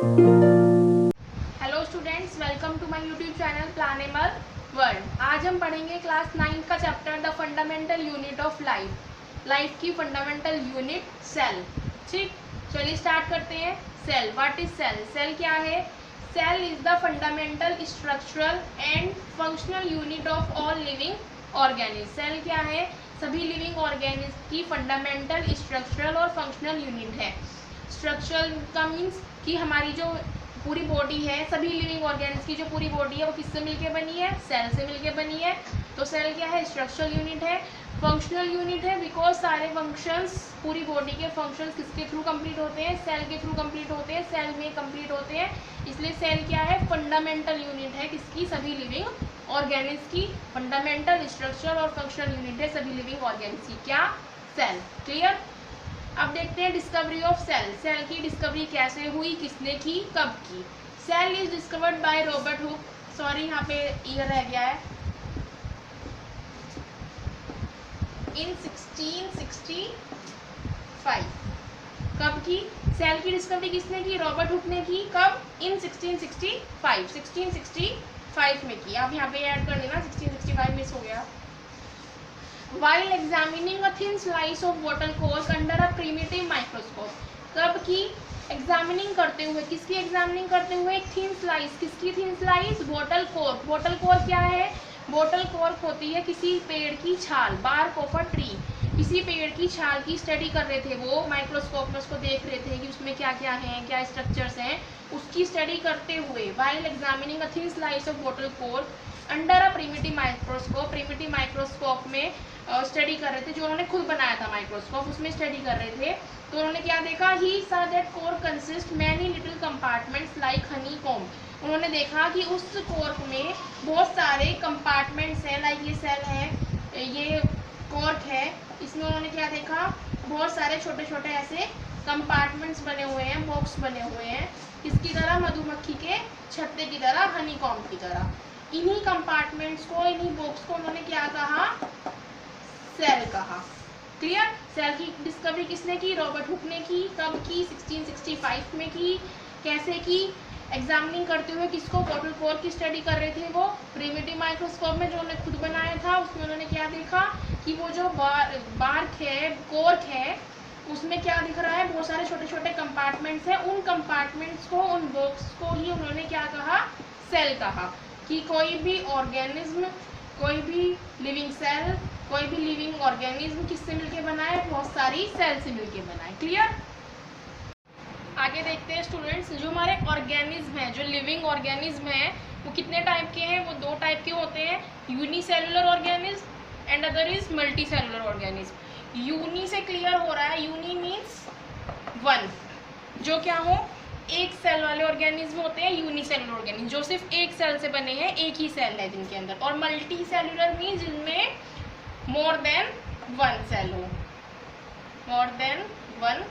Hello students, welcome to my YouTube channel planable world. आज हम पढ़ेंगे क्लास 9 का chapter the fundamental unit of life की fundamental unit cell. ठीक, चलिए स्टार्ट करते हैं। Cell, what is cell? Cell क्या है? Cell is the fundamental structural and functional unit of all living organism. Cell क्या है? सभी लिविंग ऑर्गेनिज्म की फंडामेंटल स्ट्रक्चरल और फंक्शनल यूनिट है। स्ट्रक्चरल का मीन्स कि हमारी जो पूरी बॉडी है, सभी लिविंग ऑर्गेन्स की जो पूरी बॉडी है वो किससे मिलके बनी है? सेल से मिलके बनी है। तो सेल क्या है? स्ट्रक्चरल यूनिट है। फंक्शनल यूनिट है बिकॉज सारे फंक्शंस, पूरी बॉडी के फंक्शंस किसके थ्रू कंप्लीट होते हैं? सेल के थ्रू कंप्लीट होते हैं, सेल में कंप्लीट होते हैं। इसलिए सेल क्या है? फंडामेंटल यूनिट है किसकी? सभी लिविंग ऑर्गेनिज्म की फंडामेंटल स्ट्रक्चरल और फंक्शनल यूनिट है सभी लिविंग ऑर्गेनिज्म की। क्या? सेल। क्लियर? अब देखते हैं डिस्कवरी ऑफ सेल। सेल की डिस्कवरी कैसे हुई, किसने की, कब की? Cell is discovered by Robert Hooke. Sorry, यहाँ पे ईयर रह गया है। इन 1665। कब की? सेल की डिस्कवरी किसने की? रॉबर्ट हुक ने की। कब? इन 1665 में की। आप यहाँ पे ऐड कर लेना, 1665 मिस हो गया। While examining a thin slice of bottle cork under a primitive microscope। कब की? एग्जामिनिंग करते हुए। किसकी एग्जामिनिंग करते हुए? एक थिन स्लाइस। किसकी thin slice? Bottle cork. Bottle cork क्या है? बॉटल कॉर्क होती है किसी पेड़ की छाल, बार्क ऑफ अ ट्री। किसी पेड़ की छाल की स्टडी कर रहे थे वो, माइक्रोस्कोप में उसको देख रहे थे कि उसमें क्या क्या है, क्या स्ट्रक्चर्स हैं, उसकी स्टडी करते हुए। while examining a thin slice of bottle cork under a primitive microscope. Primitive microscope में स्टडी कर रहे थे, जो उन्होंने खुद बनाया था माइक्रोस्कोप, उसमें स्टडी कर रहे थे। तो उन्होंने क्या देखा? ही सा that cork consist many little compartments like Honey comb. उन्होंने देखा कि उस कोर्क में बहुत सारे कंपार्टमेंट्स हैं, लाइक ये सेल है, ये कोर्क है, इसमें उन्होंने क्या देखा? बहुत सारे छोटे छोटे ऐसे कंपार्टमेंट्स बने हुए हैं, बॉक्स बने हुए हैं, किसकी तरह? मधुमक्खी के छत्ते की तरह, हनी कॉम्ब की तरह। इन्हीं कंपार्टमेंट्स को, इन्हीं बॉक्स को उन्होंने क्या कहा? सेल कहा। क्लियर? सेल की डिस्कवरी किसने की? रॉबर्ट हुक ने की। कब की? 1665 में की। कैसे की? एग्जामिनिंग करते हुए। किसको? बॉटल कॉर्क की स्टडी कर रहे थे वो, प्रिमिटिव माइक्रोस्कोप में, जो उन्होंने खुद बनाया था। उसमें उन्होंने क्या देखा कि वो जो बार्क है, कॉर्क है, उसमें क्या दिख रहा है? बहुत सारे छोटे छोटे कंपार्टमेंट्स हैं। उन कंपार्टमेंट्स को, उन बॉक्स को ही उन्होंने क्या कहा? सेल कहा। कि कोई भी ऑर्गेनिज्म, कोई भी लिविंग सेल, कोई भी लिविंग ऑर्गेनिज्म किससे मिलके बना है? बहुत सारी सेल से मिलके बना है। क्लियर? आगे देखते हैं स्टूडेंट्स, जो हमारे ऑर्गेनिज्म है, जो लिविंग ऑर्गेनिज्म है, वो कितने टाइप के हैं? वो दो टाइप के होते हैं, unicellular organism and other is multicellular organism. Uni से क्लियर हो रहा है, यूनी मीन्स वन, जो क्या हो? एक सेल वाले ऑर्गेनिज्म होते हैं यूनिसेलुलर ऑर्गेनिज्म, जो सिर्फ एक सेल से बने हैं, एक ही सेल है जिनके अंदर। और मल्टी सेलुलर मीन्स जिनमें मोर देन वन सेल हो, मोर देन वन,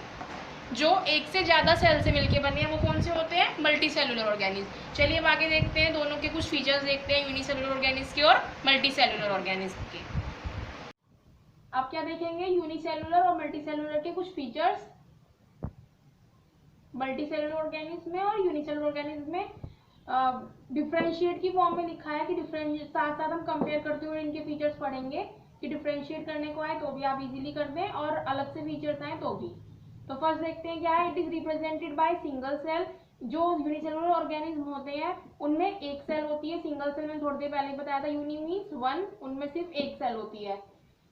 जो एक से ज्यादा सेल से मिलके बने हैं, वो कौन से होते हैं? Multi cellular organism. चलिए अब आगे देखते हैं, दोनों के कुछ फीचर्स देखते हैं, यूनिसेलुलर ऑर्गेनिज्म के और मल्टी सेलुलर ऑर्गेनिज्म के। आप क्या देखेंगे? यूनिसेलुलर और मल्टी सेलुलर के कुछ फीचर्स मल्टी सेलुलर ऑर्गेनिज्म में और यूनिसेलुलर ऑर्गेनिज्म में डिफरेंशिएट की फॉर्म में लिखा है कि डिफरेंशिएट, साथ साथ हम कंपेयर करते हुए इनके फीचर्स पढ़ेंगे कि डिफरेंशिएट करने को आए तो भी आप इजीली कर दें और अलग से फीचर्स आए तो भी। तो फर्स्ट देखते हैं क्या है। It is represented by single cell. जो यूनिसेलुलर ऑर्गेनिज्म होते हैं उनमें एक सेल होती है। सिंगल सेल में थोड़ी देर पहले बताया था, यूनि मीन्स वन, उनमें सिर्फ एक सेल होती है।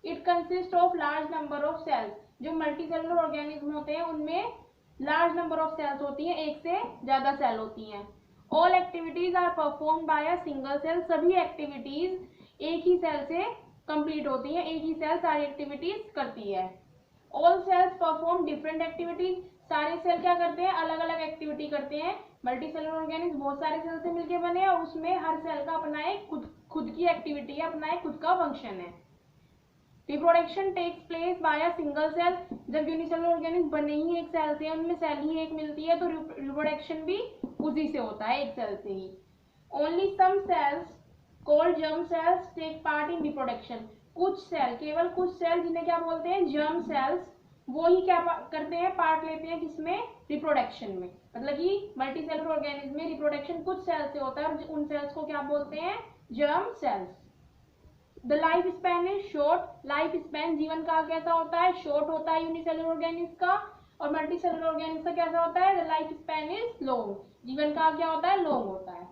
It consist of large number of cells. जो मल्टी सेलुलर ऑर्गेनिज्म होते हैं उनमें लार्ज नंबर ऑफ सेल्स होती हैं, एक से ज्यादा सेल होती हैं। All activities are perform by a single cell. सभी एक्टिविटीज एक ही सेल से कंप्लीट होती हैं, एक ही सेल सारी एक्टिविटीज करती है। All cells perform different activities. सारे सेल क्या करते हैं? अलग अलग एक्टिविटी करते हैं। मल्टी सेलुलर ऑर्गेनिज्म बहुत सारे सेल से मिलकर बने हैं और उसमें हर सेल का अपना एक खुद की एक्टिविटी है, अपना एक खुद का फंक्शन है। Reproduction takes place by a single cell. जब यूनिसेलुलर ऑर्गेनिज्म बने ही एक सेल से, उनमें सेल ही एक मिलती है, तो रिप्रोडक्शन भी उसी से होता है, एक सेल से ही। Only some cells called germ cells take part in reproduction. कुछ सेल, केवल कुछ सेल, जिन्हें क्या बोलते हैं? जर्म सेल्स, वो ही क्या करते हैं, पार्ट लेते हैं किसमें, रिप्रोडक्शन में। मतलब कि मल्टी सेलुलर ऑर्गेनिज्म में रिप्रोडक्शन कुछ सेल से होता है और उन सेल्स को क्या बोलते हैं, germ cells. The life span is short, life span जीवन काल कैसा होता है, शॉर्ट होता है यूनिसेलुलर ऑर्गेनिज्म का, और मल्टी सेलुलर ऑर्गेनिज्म का कैसा होता है, the life span is long, जीवन काल क्या होता है, लॉन्ग होता है।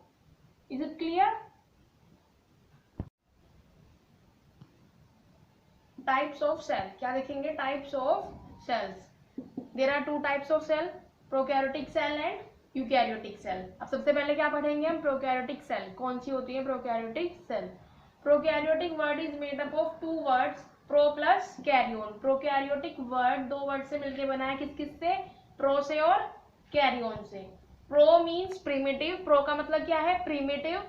Is it clear? Types of cell, क्या देखेंगे, types of cells. There are two types of cell, prokaryotic cell and eukaryotic cell. अब सबसे पहले क्या पढ़ेंगे हम, प्रोकैरियोटिक सेल। कौन सी होती है prokaryotic cell? Prokaryotic word is made up of two words, pro plus karyon. Prokaryotic word दो वर्ड से मिलकर बना है, किस किस से, प्रो से और कैरियोन से। प्रो मीन्स प्रिमिटिव, प्रो का मतलब क्या है, प्रिमिटिव,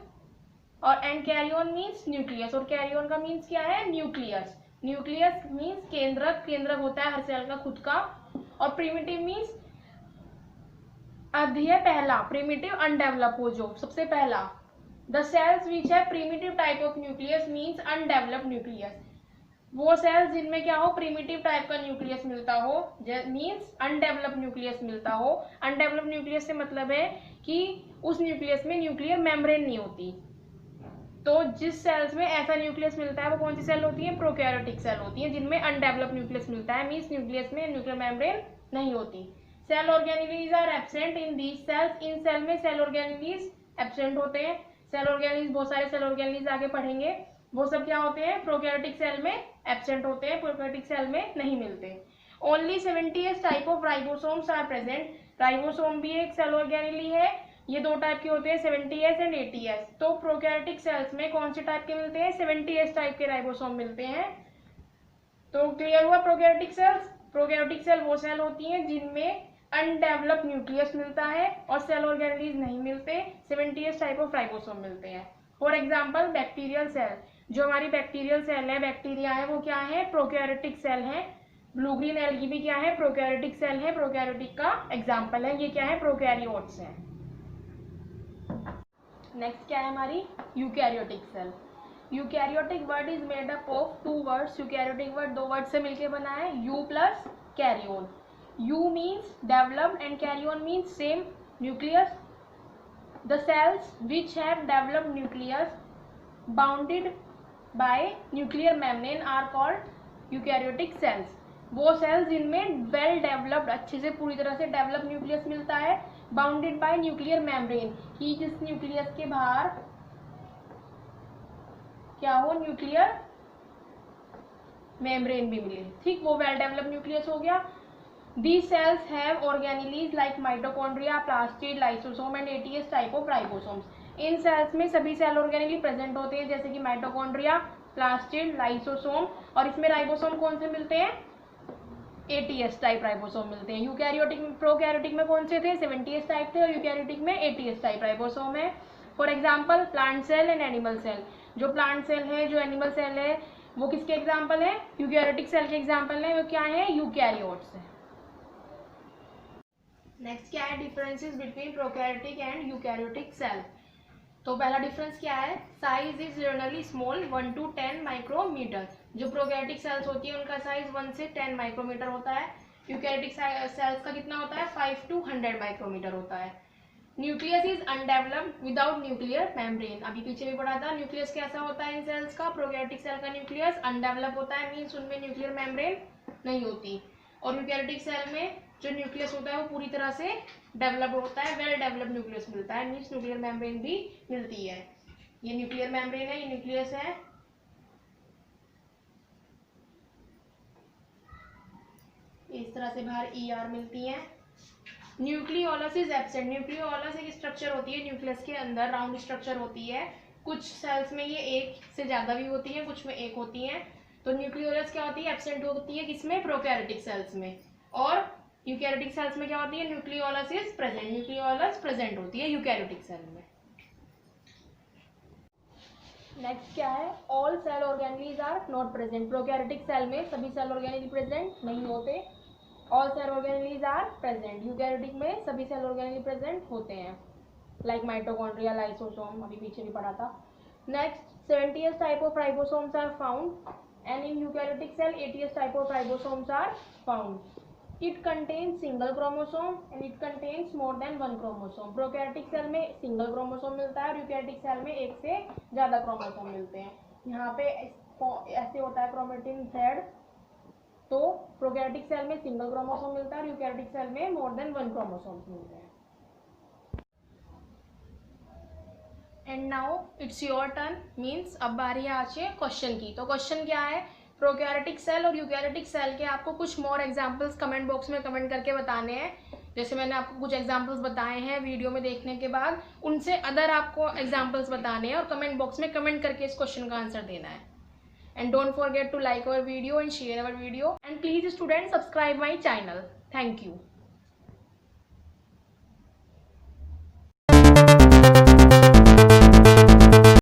और एंड कैरियोन मीन्स न्यूक्लियस, और कैरियोन का मीन्स क्या है, न्यूक्लियस। न्यूक्लियस मीन्स केंद्रक, केंद्रक होता है हर सेल का खुद का, और प्रिमिटिव मीन्स अध्यय पहला, प्रिमिटिव अनडेवलप हो जो सबसे पहला। द सेल्स विच है primitive type of nucleus means undeveloped nucleus. वो सेल्स जिनमें क्या हो, प्रिमिटिव टाइप का न्यूक्लियस मिलता हो, मीन्स अनडेवलप्ड न्यूक्लियस मिलता हो। अनडेवलप्ड न्यूक्लियस से मतलब है कि उस न्यूक्लियस में न्यूक्लियर मेम्ब्रेन नहीं होती। तो जिस सेल्स में ऐसा न्यूक्लियस मिलता है वो कौन सी सेल होती है, प्रोकैरियोटिक सेल होती है, जिनमें अनडेवलप्ड न्यूक्लियस मिलता है, मीन्स न्यूक्लियस में न्यूक्लियर मेम्ब्रेन नहीं होती। Cell organelles are absent in these cells, इन सेल में सेल ऑर्गेनेलीज एब्सेंट होते हैं। सेल ऑर्गेनेलीज, बहुत सारे सेल ऑर्गेनेलीज आगे पढ़ेंगे, वो सब क्या होते हैं, प्रोकैरियोटिक सेल में एब्सेंट होते हैं, प्रोकैरियोटिक सेल में नहीं मिलते। Only 70 type of ribosomes are present. Ribosome भी एक सेल ऑर्गेनेली है, ये दो टाइप के होते हैं, 70S एंड 80S। तो प्रोकैरियोटिक सेल्स में कौन से टाइप के मिलते हैं, 70S टाइप के राइबोसोम मिलते हैं। तो क्लियर हुआ प्रोकैरियोटिक सेल्स। प्रोकैरियोटिक सेल वो सेल होती हैं जिनमें अनडेवलप्ड न्यूक्लियस मिलता है और सेल ऑर्गेनेलीज नहीं मिलते, 70S टाइप ऑफ राइबोसोम मिलते हैं। फॉर एग्जाम्पल बैक्टीरियल सेल, जो हमारी बैक्टीरियल सेल है, बैक्टीरिया है, वो क्या है, प्रोकैरियोटिक सेल है। ब्लू ग्रीन एल्गी भी क्या है, प्रोकैरियोटिक सेल है, प्रोकैरियोटिक का एग्जाम्पल है, ये क्या है, प्रोकैरियोट्स है। नेक्स्ट क्या है हमारी, eukaryotic cell. Eukaryotic word is made up of two words, eukaryotic word दो वर्ड से मिलकर बना है, eu plus karyon. Eu means developed and karyon means same nucleus. The cells which have developed nucleus bounded by nuclear membrane are called eukaryotic cells. वो cells जिनमें well developed, अच्छे से पूरी तरह से डेवलप न्यूक्लियस मिलता है, बाउंडेड बाय न्यूक्लियर मेम्ब्रेन, कि जिस न्यूक्लियस के बाहर क्या हो, न्यूक्लियर मेम्ब्रेन भी मिले, ठीक, वो वेल डेवलप न्यूक्लियस हो गया। These cells have organelles like mitochondria, plastid, lysosome and 80S type of ribosomes. इन सेल्स में सभी सेल ऑर्गेनेली प्रेजेंट होते हैं, जैसे कि माइटोकॉन्ड्रिया, प्लास्टिड, लाइसोसोम, और इसमें राइबोसोम कौन से मिलते हैं, 80S टाइप राइबोसोम मिलते हैं। यूकैरियोटिक, प्रोकैरियोटिक में कौन से थे, 70S टाइप थे, और यूकैरियोटिक में 80S टाइप राइबोसोम है। For example plant cell and animal cell, जो प्लांट सेल है, जो एनिमल सेल है, वो किसके एग्जाम्पल है, यूकैरियोटिक सेल के एग्जाम्पल है, वो क्या है, यूकैरियोट्स है। नेक्स्ट क्या है, differences between prokaryotic and eukaryotic cell. तो पहला डिफरेंस क्या है, size is generally small 1 to 10 micrometre. जो प्रोकैरियोटिक सेल्स होती है उनका साइज 1 से 10 माइक्रोमीटर होता है। यूकैरियोटिक सेल्स का कितना होता है, 5 to 100 माइक्रोमीटर होता है। Nucleus is undeveloped without nuclear membrane, अभी पीछे भी पढ़ा था, न्यूक्लियस कैसा होता है इन सेल्स का, प्रोकैरियोटिक सेल का न्यूक्लियस अनडेवलप होता है, मीन्स उनमें न्यूक्लियर मेम्ब्रेन नहीं होती। और यूकैरियोटिक सेल में जो न्यूक्लियस होता है वो पूरी तरह से डेवलप होता है, वेल डेवलप न्यूक्लियस मिलता है, मीन्स न्यूक्लियर मेम्ब्रेन भी मिलती है। ये न्यूक्लियर मेम्ब्रेन है, ये न्यूक्लियस है, इस तरह से बाहर ER मिलती है। न्यूक्लियोलस इज एब्सेंट, न्यूक्लियोलस एक स्ट्रक्चर होती है न्यूक्लियस के अंदर, राउंड स्ट्रक्चर होती है, कुछ सेल्स में ये एक से ज्यादा भी होती है, कुछ में एक होती है। तो न्यूक्लियोलस क्या होती है, एब्सेंट होती है, किसमें, प्रोकैरियोटिक सेल्स में। और यूकैरियोटिक सेल्स में क्या होती है, nucleolus is present, nucleolus present होती है यूकैरियोटिक सेल में। नेक्स्ट क्या है, all cell organelles are not present. Prokaryotic cell में सभी सेल ऑर्गेनेली प्रेजेंट नहीं होते, all cell organelles are present. Eukaryotic में सभी सेल ऑर्गेनेली प्रेजेंट होते हैं, लाइक माइटोकॉन्ड्रिया, लाइसोसोम, अभी पीछे भी पढ़ा था। Next 70S type of ribosomes are found. and in eukaryotic cell 80s type of ribosomes are found. It contains single chromosome and it contains more than one chromosome. Prokaryotic cell में single chromosome मिलता है और eukaryotic cell में एक से ज़्यादा chromosome मिलते हैं. यहाँ पे ऐसे होता है क्रोमेटिन थ्रेड. तो प्रोकैरियोटिक सेल में सिंगल क्रोमोसोम मिलता है और यूकैरियोटिक सेल में मोर देन वन क्रोमोसोम्स मिलते हैं. And now it's your turn. Means अब बारी आज है क्वेश्चन की. तो क्वेश्चन क्या है, प्रोकैरियोटिक सेल और यूकैरियोटिक सेल के आपको कुछ मोर एग्जांपल्स कमेंट बॉक्स में कमेंट करके बताने हैं. जैसे मैंने आपको कुछ एग्जांपल्स बताए हैं वीडियो में देखने के बाद, उनसे अदर आपको एग्जांपल्स बताने हैं और कमेंट बॉक्स में कमेंट करके इस क्वेश्चन का आंसर देना है. And don't forget to like our video and share our video. And please student subscribe my channel. Thank you.